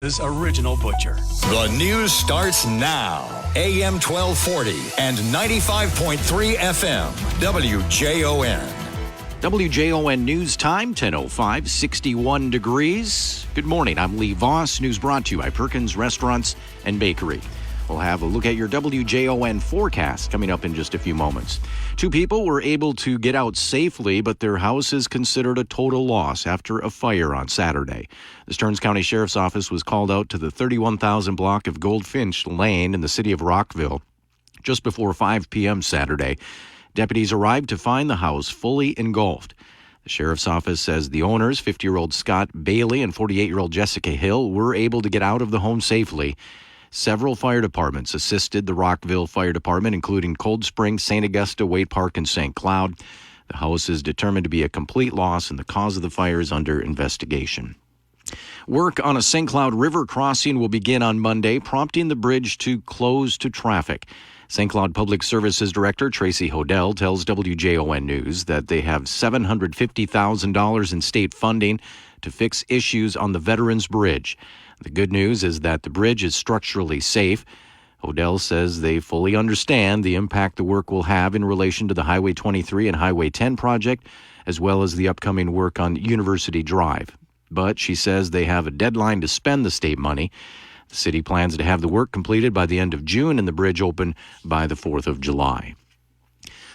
His original butcher. The news starts now. AM 1240 and 95.3 FM. WJON. WJON News Time, 10:05, 61 degrees. Good morning. I'm Lee Voss. News brought to you by Perkins Restaurants and Bakery. We'll have a look at your WJON forecast coming up in just a few moments. 2 people were able to get out safely, but their house is considered a total loss after a fire on Saturday. The Stearns County Sheriff's Office was called out to the 31,000 block of Goldfinch Lane in the city of Rockville just before 5 p.m. Saturday. Deputies arrived to find the house fully engulfed. The Sheriff's Office says the owners, 50-year-old Scott Bailey and 48-year-old Jessica Hill, were able to get out of the home safely. Several fire departments assisted the Rockville Fire Department, including Cold Spring, St. Augusta, Waite Park, and St. Cloud. The house is determined to be a complete loss, and the cause of the fire is under investigation. Work on a St. Cloud River crossing will begin on Monday, prompting the bridge to close to traffic. St. Cloud Public Services Director Tracy Hodel tells WJON News that they have $750,000 in state funding to fix issues on the Veterans Bridge. The good news is that the bridge is structurally safe. Hodel says they fully understand the impact the work will have in relation to the Highway 23 and Highway 10 project, as well as the upcoming work on University Drive. But she says they have a deadline to spend the state money. The city plans to have the work completed by the end of June and the bridge open by the 4th of July.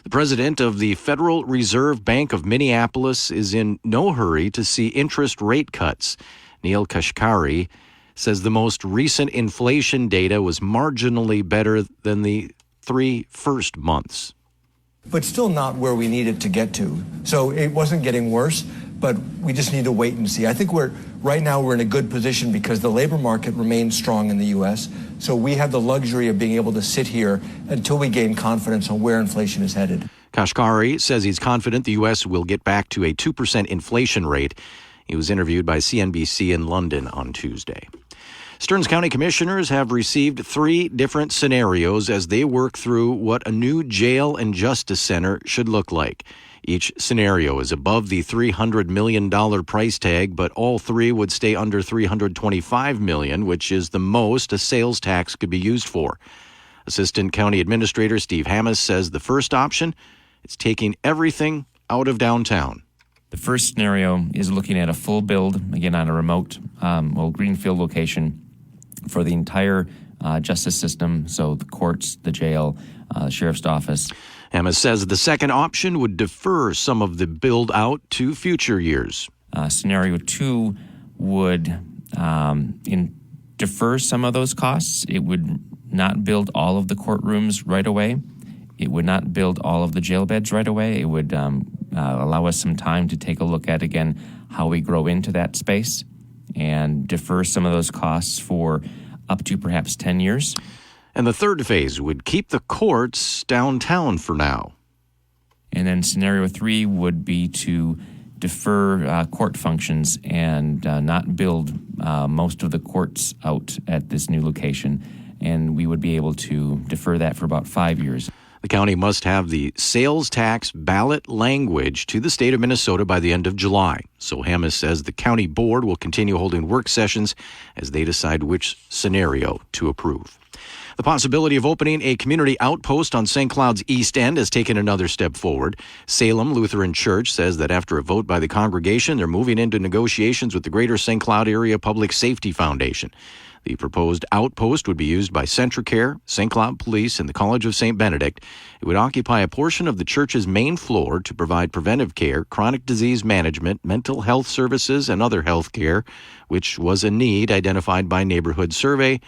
The president of the Federal Reserve Bank of Minneapolis is in no hurry to see interest rate cuts. Neil Kashkari says the most recent inflation data was marginally better than the 3 first months. But still not where we need it to get to. So it wasn't getting worse, but we just need to wait and see. I think right now we're in a good position because the labor market remains strong in the U.S., so we have the luxury of being able to sit here until we gain confidence on where inflation is headed. Kashkari says he's confident the U.S. will get back to a 2% inflation rate. He was interviewed by CNBC in London on Tuesday. Stearns County Commissioners have received 3 different scenarios as they work through what a new jail and justice center should look like. Each scenario is above the $300 million price tag, but all 3 would stay under $325 million, which is the most a sales tax could be used for. Assistant County Administrator Steve Hammes says the first option is taking everything out of downtown. The first scenario is looking at a full build, again on a remote, greenfield location for the entire justice system, so the courts, the jail, sheriff's office. Hammes says the second option would defer some of the build-out to future years. Scenario 2 would defer some of those costs. It would not build all of the courtrooms right away. It would not build all of the jail beds right away. It would allow us some time to take a look at, again, how we grow into that space and defer some of those costs for up to perhaps 10 years. And the third phase would keep the courts downtown for now. And then scenario 3 would be to defer court functions and not build most of the courts out at this new location. And we would be able to defer that for about 5 years. The county must have the sales tax ballot language to the state of Minnesota by the end of July. So Hammes says the county board will continue holding work sessions as they decide which scenario to approve. The possibility of opening a community outpost on St. Cloud's East End has taken another step forward. Salem Lutheran Church says that after a vote by the congregation, they're moving into negotiations with the Greater St. Cloud Area Public Safety Foundation. The proposed outpost would be used by Centricare, St. Cloud Police, and the College of St. Benedict. It would occupy a portion of the church's main floor to provide preventive care, chronic disease management, mental health services, and other health care, which was a need identified by Neighborhood Survey,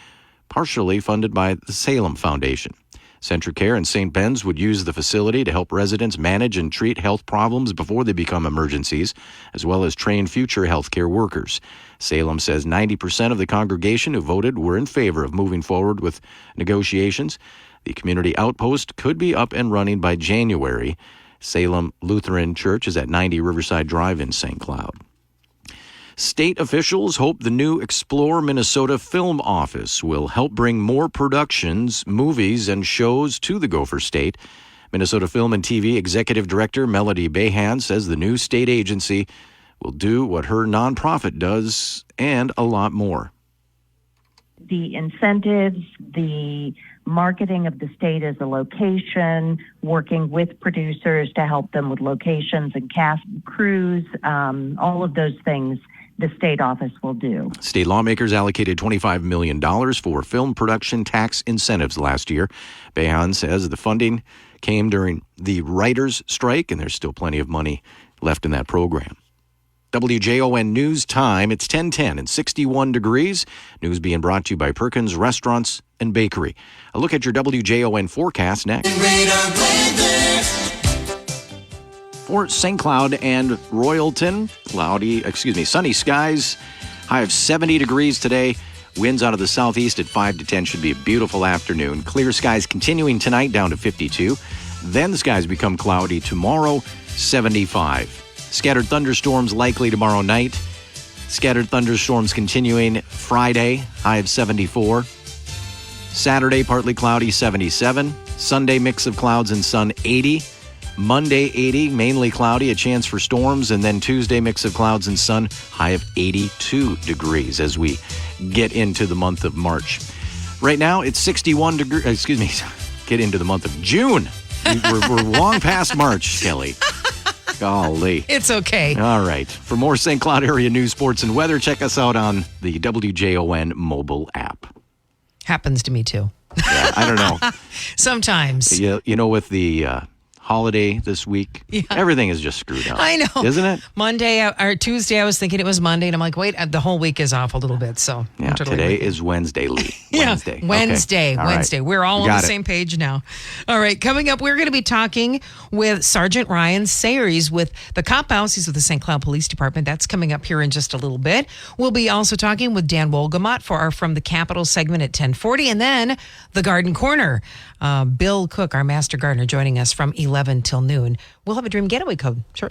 partially funded by the Salem Foundation. Centricare and St. Ben's would use the facility to help residents manage and treat health problems before they become emergencies, as well as train future healthcare workers. Salem says 90% of the congregation who voted were in favor of moving forward with negotiations. The community outpost could be up and running by January. Salem Lutheran Church is at 90 Riverside Drive in St. Cloud. State officials hope the new Explore Minnesota Film Office will help bring more productions, movies, and shows to the Gopher State. Minnesota Film and TV Executive Director Melody Behan says the new state agency will do what her nonprofit does and a lot more. The incentives, the marketing of the state as a location, working with producers to help them with locations and cast crews, all of those things the state office will do. State lawmakers allocated $25 million for film production tax incentives last year. Behan says the funding came during the writers' strike, and there's still plenty of money left in that program. WJON News Time. It's 10:10 and 61 degrees. News being brought to you by Perkins Restaurants and Bakery. A look at your WJON forecast next. For St. Cloud and Royalton, sunny skies. High of 70 degrees today. Winds out of the southeast at 5 to 10. Should be a beautiful afternoon. Clear skies continuing tonight down to 52. Then the skies become cloudy tomorrow, 75. Scattered thunderstorms likely tomorrow night. Scattered thunderstorms continuing Friday, high of 74. Saturday, partly cloudy, 77. Sunday, mix of clouds and sun, 80. Monday, 80, mainly cloudy, a chance for storms. And then Tuesday, mix of clouds and sun, high of 82 degrees as we get into the month of March. Right now, it's 61 degrees. Get into the month of June. We're long past March, Kelly. Golly. It's okay. All right. For more St. Cloud area news, sports, and weather, check us out on the WJON mobile app. Happens to me, too. Yeah, I don't know. Sometimes. You know, with the holiday this week, everything is just screwed up. I know. Isn't it? Monday or Tuesday, I was thinking it was Monday, and I'm like, wait, the whole week is off a little bit. So yeah, today is Wednesday, Lee. Wednesday. Okay. Wednesday. Right. We're all on the same page now. All right, coming up, we're going to be talking with Sergeant Ryan Sayers with the Cop House. He's with the St. Cloud Police Department. That's coming up here in just a little bit. We'll be also talking with Dan Wolgamott for our From the Capitol segment at 10:40, and then the Garden Corner. Bill Cook, our master gardener, joining us from 11 till noon. We'll have a Dream Getaway code. Sure.